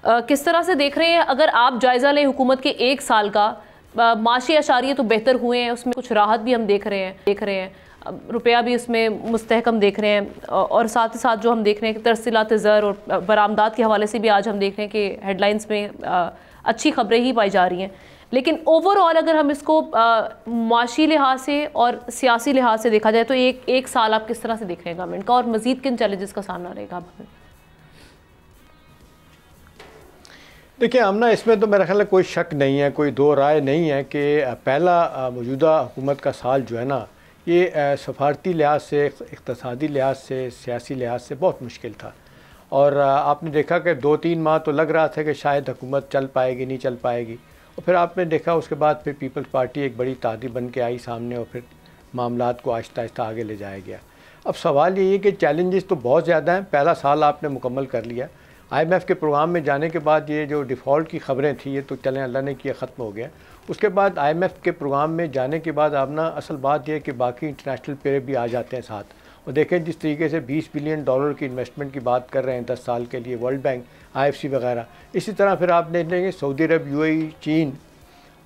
किस तरह से देख रहे हैं, अगर आप जायज़ा लें हुकूमत के 1 साल का, माशी अशारिये तो बेहतर हुए हैं, उसमें कुछ राहत भी हम देख रहे हैं, रुपया भी उसमें मुस्तहकम देख रहे हैं, और साथ ही साथ जो हम देख रहे हैं कि तरसीलात ज़र और बरामदात के हवाले से भी आज हम देख रहे हैं कि हेडलाइंस में अच्छी खबरें ही पाई जा रही हैं। लेकिन ओवरऑल अगर हम इसको माशी लिहाज से और सियासी लिहाज से देखा जाए तो एक साल आप किस तरह से देख रहे हैं गवर्नमेंट का, और मज़ीद किन चैलेंजेस का सामना रहेगा? देखिए आमना, इसमें तो मेरा ख्याल है कोई शक नहीं है, कोई दो राय नहीं है कि पहला मौजूदा हुकूमत का साल जो है ना, ये सफारती लिहाज से, इक़्तिसादी लिहाज से, सियासी लिहाज से बहुत मुश्किल था। और आपने देखा कि 2-3 माह तो लग रहा था कि शायद हुकूमत चल पाएगी, नहीं चल पाएगी, और फिर आपने देखा उसके बाद फिर पीपल्स पार्टी एक बड़ी ताकत बन के आई सामने, और फिर मामलात को आहिस्ता आहिस्ता आगे ले जाया गया। अब सवाल ये है कि चैलेंजेस तो बहुत ज़्यादा हैं। पहला साल आपने मुकम्मल कर लिया, IMF के प्रोग्राम में जाने के बाद ये जो डिफ़ॉल्ट की ख़बरें थी ये तो चलें अल्लाह ने किया ख़त्म हो गया। उसके बाद IMF के प्रोग्राम में जाने के बाद आप ना, असल बात यह है कि बाकी इंटरनेशनल प्लेयर भी आ जाते हैं साथ, और देखें जिस तरीके से $20 बिलियन की इन्वेस्टमेंट की बात कर रहे हैं 10 साल के लिए, वर्ल्ड बैंक, IFC वगैरह। इसी तरह फिर आप देख लेंगे सऊदी अरब, UAE, चीन,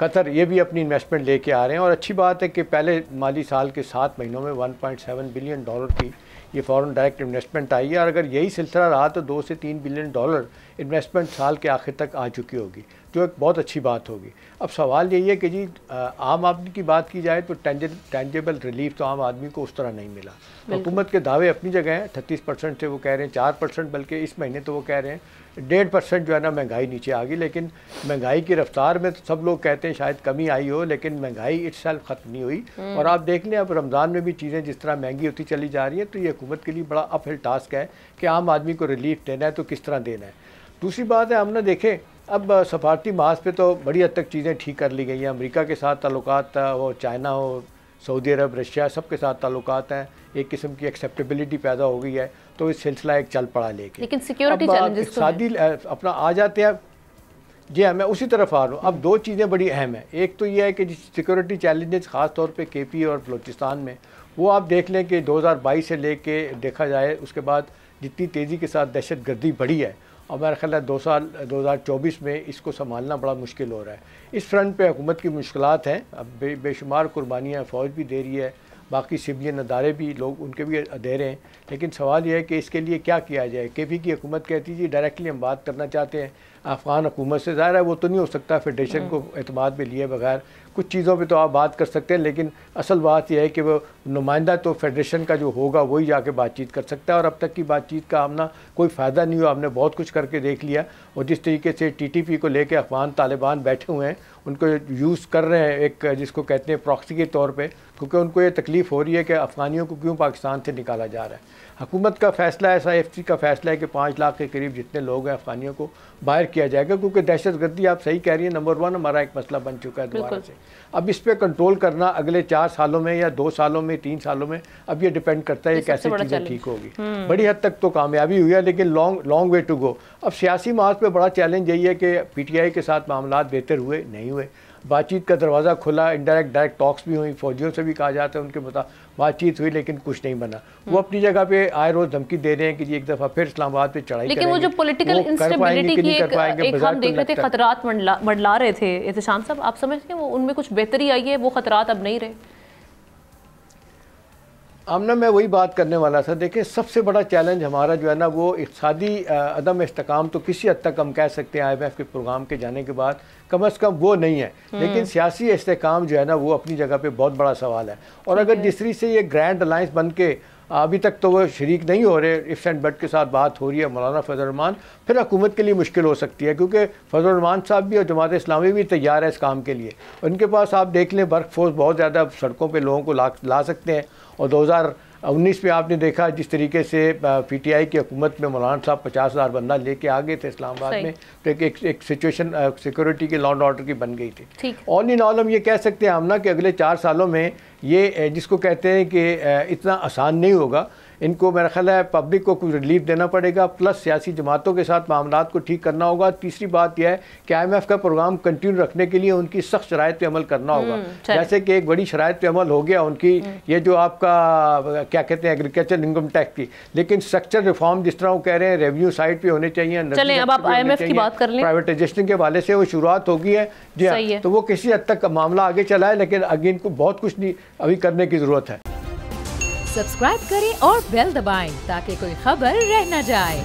कतर, ये भी अपनी इन्वेस्टमेंट लेके आ रहे हैं। और अच्छी बात है कि पहले माली साल के 7 महीनों में $1.7 बिलियन की ये फ़ॉरेन डायरेक्ट इन्वेस्टमेंट आई है, और अगर यही सिलसिला रहा तो $2 से $3 बिलियन इन्वेस्टमेंट साल के आखिर तक आ चुकी होगी, जो एक बहुत अच्छी बात होगी। अब सवाल यही है कि जी आम आदमी की बात की जाए तो टेंजेबल रिलीफ तो आम आदमी को उस तरह नहीं मिला। हुकूमत के दावे अपनी जगह हैं, 38% से वो कह रहे हैं 4%, बल्कि इस महीने तो वो कह रहे हैं 1.5% जो है ना महंगाई नीचे आ गई। लेकिन महंगाई की रफ्तार में तो सब लोग कहते हैं शायद कमी आई हो, लेकिन महंगाई इटसेल्फ ख़त्म नहीं हुई। और आप देख लें अब रमज़ान में भी चीज़ें जिस तरह महंगी होती चली जा रही है, तो ये हुकूमत के लिए बड़ा अपहिल टास्क है कि आम आदमी को रिलीफ देना है तो किस तरह देना है। दूसरी बात है, हम ना देखें अब सफारती महाज पे तो बड़ी हद तक चीज़ें ठीक कर ली गई हैं। अमेरिका के साथ ताल्लुकात हो, चाइना हो, सऊदी अरब, रशिया, सब के साथ ताल्लुकात हैं, एक किस्म की एक्सेप्टेबिलिटी पैदा हो गई है, तो इस सिलसिला एक चल पड़ा लेके। लेकिन सिक्योरिटी चैलेंजेस शादी अपना आ जाते हैं। जी हाँ, मैं उसी तरफ आ रहा हूँ। अब 2 चीज़ें बड़ी अहम हैं। एक तो ये है कि सिक्योरिटी चैलेंजेस ख़ास तौर पे KP और बलूचिस्तान में, वो आप देख लें कि 2022 से लेके देखा जाए उसके बाद जितनी तेज़ी के साथ दहशत गर्दी बढ़ी है, और मेरा ख्याल है 2024 में इसको संभालना बड़ा मुश्किल हो रहा है। इस फ्रंट पे हुकूमत की मुश्किलात हैं। अब बेशुमार कुर्बानियाँ फ़ौज भी दे रही है, बाकी सिविलियन अदारे भी, लोग उनके भी दे रहे हैं। लेकिन सवाल यह है कि इसके लिए क्या किया जाए। KP की हुकूमत कहती है डायरेक्टली हम बात करना चाहते हैं अफ़गान हुकूमत से। ज़ाहिर है वो तो नहीं हो सकता फेडरेशन को एतमाद में लिए बगैर। कुछ चीज़ों पे तो आप बात कर सकते हैं, लेकिन असल बात यह है कि वो नुमाइंदा तो फेडरेशन का जो होगा वही जाके बातचीत कर सकता है। और अब तक की बातचीत का हमने कोई फ़ायदा नहीं हुआ। हमने बहुत कुछ करके देख लिया, और जिस तरीके से TTP को लेके अफ़गान तालिबान बैठे हुए हैं, उनको यूज़ कर रहे हैं एक जिसको कहते हैं प्रॉक्सी के तौर पे, क्योंकि उनको ये तकलीफ़ हो रही है कि अफ़गानियों को क्यों पाकिस्तान से निकाला जा रहा है। हुकूमत का फ़ैसला है, SIFC का फ़ैसला है कि 5 लाख के करीब जितने लोग हैं अफ़गानियों को बाहर किया जाएगा, क्योंकि दहशत गर्दी आप सही कह रही है नंबर 1 हमारा एक मसला बन चुका है दोबारा से। अब इस पर कंट्रोल करना अगले 4 सालों में या 2 सालों में, 3 सालों में, अब ये डिपेंड करता है कैसे चीज़ें ठीक होगी। बड़ी हद तक तो कामयाबी हुई है, लेकिन लॉन्ग वे टू गो। अब सियासी मार्ग पे बड़ा चैलेंज यही है कि PTI के साथ मामला बेहतर हुए नहीं हुए। बातचीत का दरवाज़ा खुला, इनडायरेक्ट डायरेक्ट टॉक्स भी हुई, फौजियों से भी कहा जाता है उनके मुताबिक बातचीत हुई, लेकिन कुछ नहीं बना। वो अपनी जगह पे आए रोज़ धमकी दे रहे हैं कि जी एक दफ़ा फिर इस्लामाबाद पे चढ़ाई लेकिन वो जो पॉलिटिकल इंस्टेबिलिटी की एक हम देख रहे थे, खतरात मंडला रहे थे एहतशाम साहब, आप समझते हैं वो उनमें कुछ बेहतरी आई है, वो खतरात अब नहीं रहे? आमना, मैं वही बात करने वाला था। देखिए सबसे बड़ा चैलेंज हमारा जो है ना, वो इक़्तिसादी अदम इस्तेकाम तो किसी हद तक हम कह सकते हैं IMF के प्रोग्राम के जाने के बाद कम अज़ कम वो नहीं है, लेकिन सियासी इस्तेकाम जो है ना वो अपनी जगह पे बहुत बड़ा सवाल है। और अगर जिस तरीके से ये ग्रैंड अलायंस बन के अभी तक तो वो शरीक नहीं हो रहे, इफ्स एंड बट के साथ बात हो रही है मौलाना फजल रहमान, फिर हुकूमत के लिए मुश्किल हो सकती है, क्योंकि फजल रहमान साहब भी और जमात इस्लामी भी तैयार है इस काम के लिए। उनके पास आप देख लें वर्क फोर्स बहुत ज़्यादा, सड़कों पर लोगों को ला सकते हैं। और 2019 में आपने देखा जिस तरीके से PTI की हुकूमत में मौलाना साहब 50,000 बंदा लेके आ गए थे इस्लामाबाद में, तो एक सिचुएशन सिक्योरिटी के लॉ एंड ऑर्डर की बन गई थी। ऑल इन ऑल हम ये कह सकते हैं हम ना कि अगले 4 सालों में ये जिसको कहते हैं कि इतना आसान नहीं होगा। इनको मेरा ख्याल है पब्लिक को कुछ रिलीफ देना पड़ेगा, प्लस सियासी जमातों के साथ मामलात को ठीक करना होगा। तीसरी बात यह है कि IMF का प्रोग्राम कंटिन्यू रखने के लिए उनकी सख्त शराइत पे अमल करना होगा। जैसे कि एक बड़ी शराइत पे अमल हो गया उनकी, ये जो आपका क्या कहते हैं एग्रीकल्चर इनकम टैक्स की, लेकिन स्ट्रक्चर रिफॉर्म जिस तरह वो कह रहे हैं रेवेन्यू साइड पे होने चाहिए, चलें अब आप IMF की बात कर लें। प्राइवेटाइजेशन के हवाले से वो शुरुआत हो गई है जी हाँ, तो वो किसी हद तक मामला आगे चला है, लेकिन आगे इनको बहुत कुछ नहीं अभी करने की जरूरत है। सब्सक्राइब करें और बेल दबाएं ताकि कोई खबर रह न जाए।